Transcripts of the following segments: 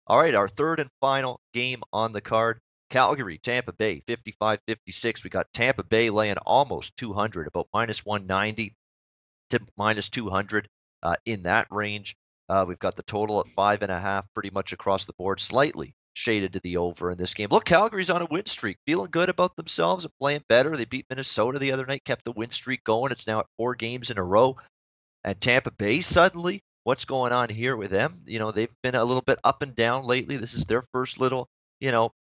All right, our third and final game on the card. Calgary, Tampa Bay, 55-56. We got Tampa Bay laying almost 200, about minus 190 to minus 200 in that range. We've got the total at 5.5 pretty much across the board, slightly shaded to the over in this game. Look, Calgary's on a win streak, feeling good about themselves and playing better. They beat Minnesota the other night, kept the win streak going. It's now at 4 games in a row. And Tampa Bay suddenly, what's going on here with them? They've been a little bit up and down lately. This is their first little, you know,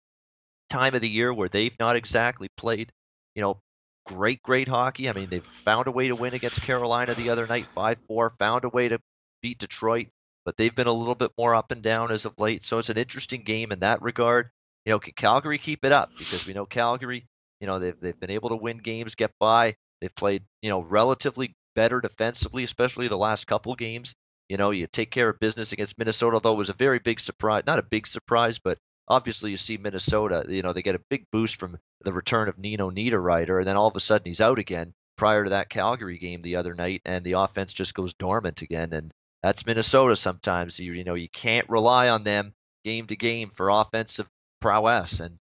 time of the year where they've not exactly played, you know, great hockey. I mean, they've found a way to win against Carolina the other night, 5-4, found a way to beat Detroit, but they've been a little bit more up and down as of late. So it's an interesting game in that regard. Can Calgary keep it up? Because we know Calgary, they've been able to win games, get by. They've played, relatively better defensively, especially the last couple games. You take care of business against Minnesota, although it was a very big surprise, not a big surprise, but obviously you see Minnesota, they get a big boost from the return of Nino Niederreiter, and then all of a sudden he's out again prior to that Calgary game the other night, and the offense just goes dormant again. And that's Minnesota sometimes. You can't rely on them game to game for offensive prowess, and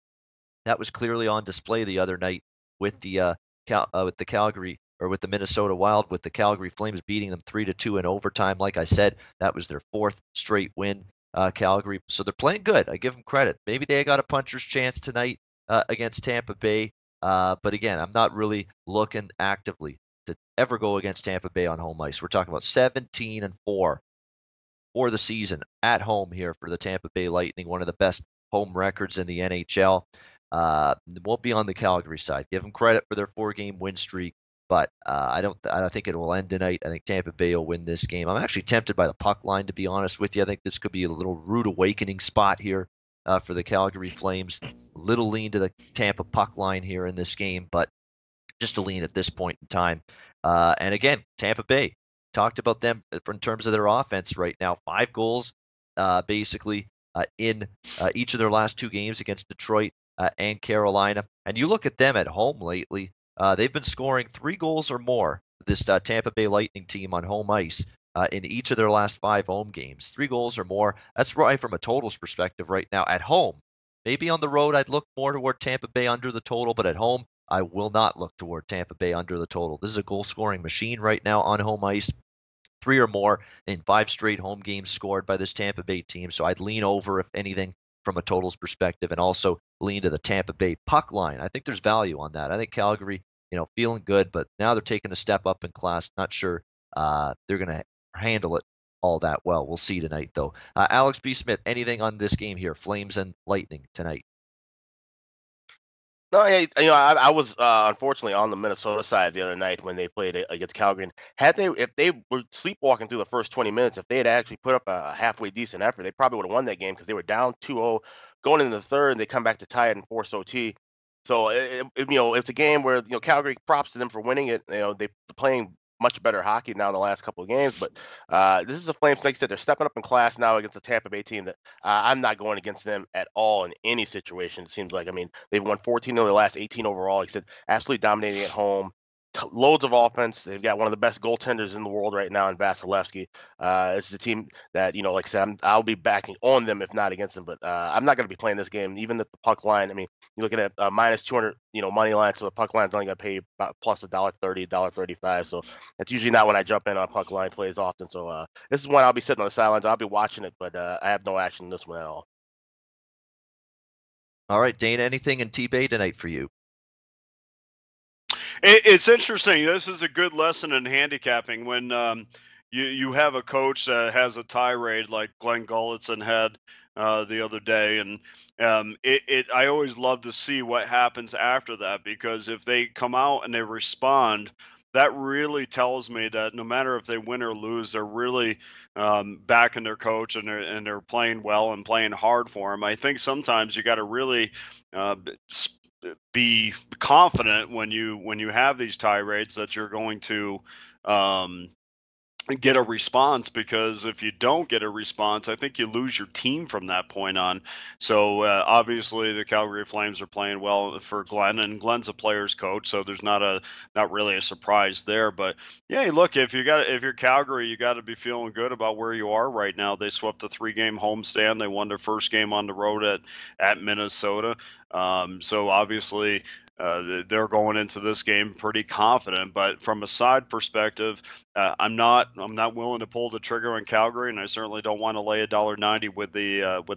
that was clearly on display the other night with the Calgary or with the Minnesota Wild, with the Calgary Flames beating them 3-2 in overtime. Like I said, that was their fourth straight win. Calgary, so they're playing good. I give them credit. Maybe they got a puncher's chance tonight against Tampa Bay, but again, I'm not really looking actively to ever go against Tampa Bay on home ice. We're talking about 17-4 for the season at home here for the Tampa Bay Lightning, one of the best home records in the NHL. Won't be on the Calgary side. Give them credit for their 4-game win streak, but I don't think it will end tonight. I think Tampa Bay will win this game. I'm actually tempted by the puck line, to be honest with you. I think this could be a little rude awakening spot here for the Calgary Flames. A little lean to the Tampa puck line here in this game, but just a lean at this point in time. And again, Tampa Bay, talked about them in terms of their offense right now. 5 goals, basically, in each of their last 2 games against Detroit and Carolina. And you look at them at home lately, they've been scoring 3 goals or more, this Tampa Bay Lightning team on home ice. In each of their last 5 home games, 3 goals or more. That's right from a totals perspective right now. At home, maybe on the road, I'd look more toward Tampa Bay under the total, but at home, I will not look toward Tampa Bay under the total. This is a goal scoring machine right now on home ice. 3 or more in 5 straight home games scored by this Tampa Bay team. So I'd lean over, if anything, from a totals perspective, and also lean to the Tampa Bay puck line. I think there's value on that. I think Calgary, feeling good, but now they're taking a step up in class. Not sure they're going to handle it all that well. We'll see tonight, though. Alex B. Smith, anything on this game here, Flames and Lightning tonight? No, yeah, I was unfortunately on the Minnesota side the other night when they played against Calgary. And if they were sleepwalking through the first 20 minutes, if they had actually put up a halfway decent effort, they probably would have won that game because they were down 2-0 going into the third, and they come back to tie it and force OT. So it's a game where Calgary, props to them for winning it. They're playing much better hockey now in the last couple of games, but this is a Flames. Like I said, they're stepping up in class now against the Tampa Bay team that I'm not going against them at all in any situation. It seems like, I mean, they've won 14 of their last 18 overall. Like I said, absolutely dominating at home. Loads of offense. They've got one of the best goaltenders in the world right now in Vasilevsky. This is a team that, like I said, I'll be backing on them if not against them. But I'm not going to be playing this game, even at the puck line. I mean, you're looking at minus 200, money line, so the puck line's only going to pay about plus $1.30, $1.35. So that's usually not when I jump in on puck line plays often. So this is one I'll be sitting on the sidelines. I'll be watching it, but I have no action in this one at all. All right, Dana, anything in T-Bay tonight for you? It's interesting. This is a good lesson in handicapping when you have a coach that has a tirade like Glenn Gulletson had the other day, and I always love to see what happens after that, because if they come out and they respond, that really tells me that no matter if they win or lose, they're really backing their coach, and they're playing well and playing hard for him. I think sometimes you got to really uh, be confident when you have these tirades that you're going to um, get a response, because if you don't get a response, I think you lose your team from that point on. So obviously the Calgary Flames are playing well for Glenn, and Glenn's a player's coach, so there's not really a surprise there. But yeah, look, if you're Calgary, you got to be feeling good about where you are right now. They swept a 3-game homestand. They won their first game on the road at Minnesota. So obviously they're going into this game pretty confident. But from a side perspective, I'm not willing to pull the trigger on Calgary, and I certainly don't want to lay $1.90 with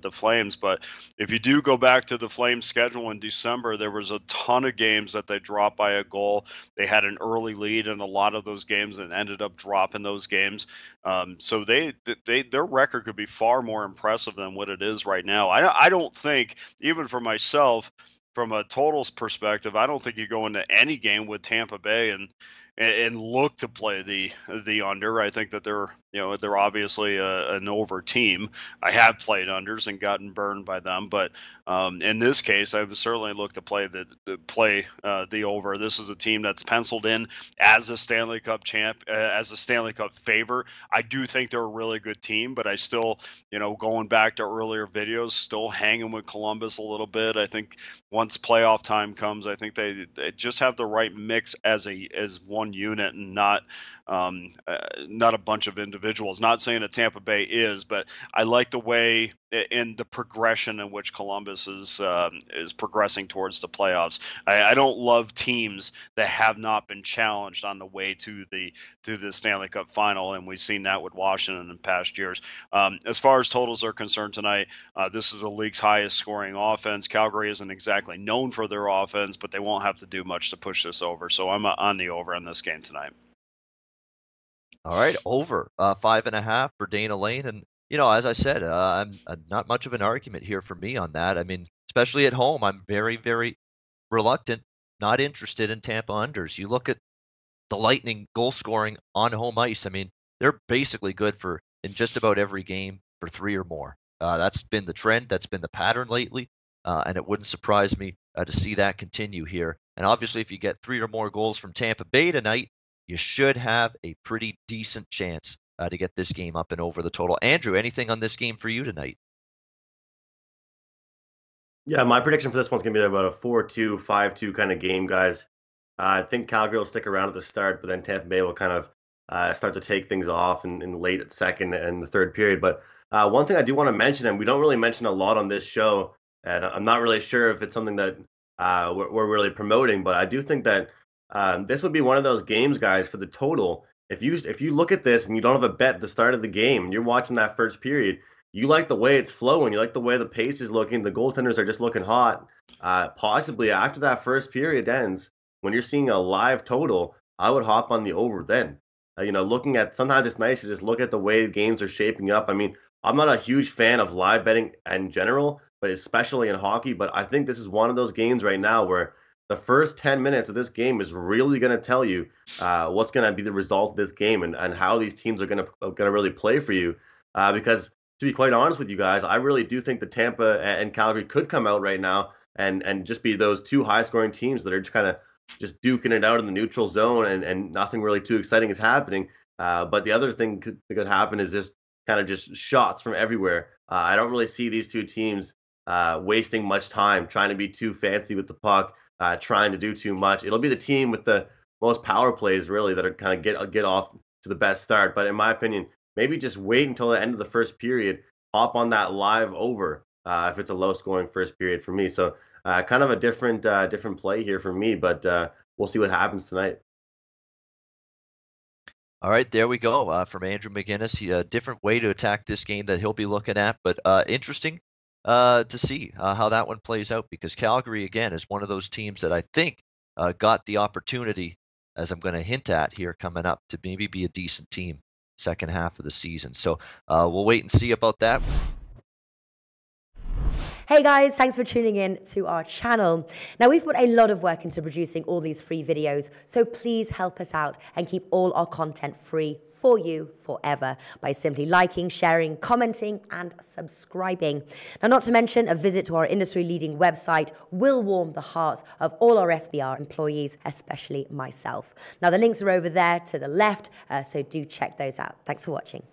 the Flames. But if you do go back to the Flames schedule in December, there was a ton of games that they dropped by a goal. They had an early lead in a lot of those games and ended up dropping those games. So their record could be far more impressive than what it is right now. I don't think, even for myself, from a totals perspective, I don't think you go into any game with Tampa Bay and look to play the under. I think that they're obviously an over team. I have played unders and gotten burned by them, but in this case, I would certainly look to play the over. This is a team that's penciled in as a Stanley Cup champ, as a Stanley Cup favor. I do think they're a really good team, but I still, going back to earlier videos, still hanging with Columbus a little bit. I think once playoff time comes, I think they just have the right mix as one unit, and not a bunch of individuals. Not saying that Tampa Bay is, but I like the way in the progression in which Columbus is progressing towards the playoffs. I don't love teams that have not been challenged on the way to the Stanley Cup final, and we've seen that with Washington in past years. As far as totals are concerned tonight, this is the league's highest scoring offense. Calgary isn't exactly known for their offense, but they won't have to do much to push this over. So I'm on the over in this game tonight. All right, over 5.5 for Dana Lane. And, as I said, I'm not much of an argument here for me on that. I mean, especially at home, I'm very, very reluctant, not interested in Tampa unders. You look at the Lightning goal scoring on home ice. I mean, they're basically good for in just about every game for 3 or more. That's been the trend. That's been the pattern lately. And it wouldn't surprise me to see that continue here. And obviously, if you get 3 or more goals from Tampa Bay tonight, you should have a pretty decent chance to get this game up and over the total. Andrew, anything on this game for you tonight? Yeah, my prediction for this one's going to be about a 4-2, 5-2 kind of game, guys. I think Calgary will stick around at the start, but then Tampa Bay will kind of start to take things off in late second and the third period. But one thing I do want to mention, and we don't really mention a lot on this show, and I'm not really sure if it's something that we're really promoting, but I do think that this would be one of those games, guys, for the total. If you look at this and you don't have a bet at the start of the game, and you're watching that first period, you like the way it's flowing, you like the way the pace is looking, the goaltenders are just looking hot. Possibly after that first period ends, when you're seeing a live total, I would hop on the over then. Looking at, sometimes it's nice to just look at the way games are shaping up. I mean, I'm not a huge fan of live betting in general, but especially in hockey. But I think this is one of those games right now where the first 10 minutes of this game is really going to tell you what's going to be the result of this game, and how these teams are going to really play for you. Because to be quite honest with you guys, I really do think that Tampa and Calgary could come out right now and just be those two high scoring teams that are just kind of just duking it out in the neutral zone, and nothing really too exciting is happening. But the other thing that could happen is just kind of just shots from everywhere. I don't really see these two teams wasting much time trying to be too fancy with the puck, trying to do too much. It'll be the team with the most power plays really that are kind of get off to the best start. But in my opinion, maybe just wait until the end of the first period, hop on that live over if it's a low scoring first period for me. So kind of a different play here for me, but we'll see what happens tonight. All right, there we go from Andrew McGinnis. A different way to attack this game that he'll be looking at, but interesting to see how that one plays out, because Calgary, again, is one of those teams that I think got the opportunity, as I'm going to hint at here coming up, to maybe be a decent team second half of the season. So we'll wait and see about that. Hey guys, thanks for tuning in to our channel. Now we've put a lot of work into producing all these free videos, so please help us out and keep all our content free for you forever by simply liking, sharing, commenting, and subscribing. Now, not to mention, a visit to our industry-leading website will warm the hearts of all our SBR employees, especially myself. Now, the links are over there to the left, so do check those out. Thanks for watching.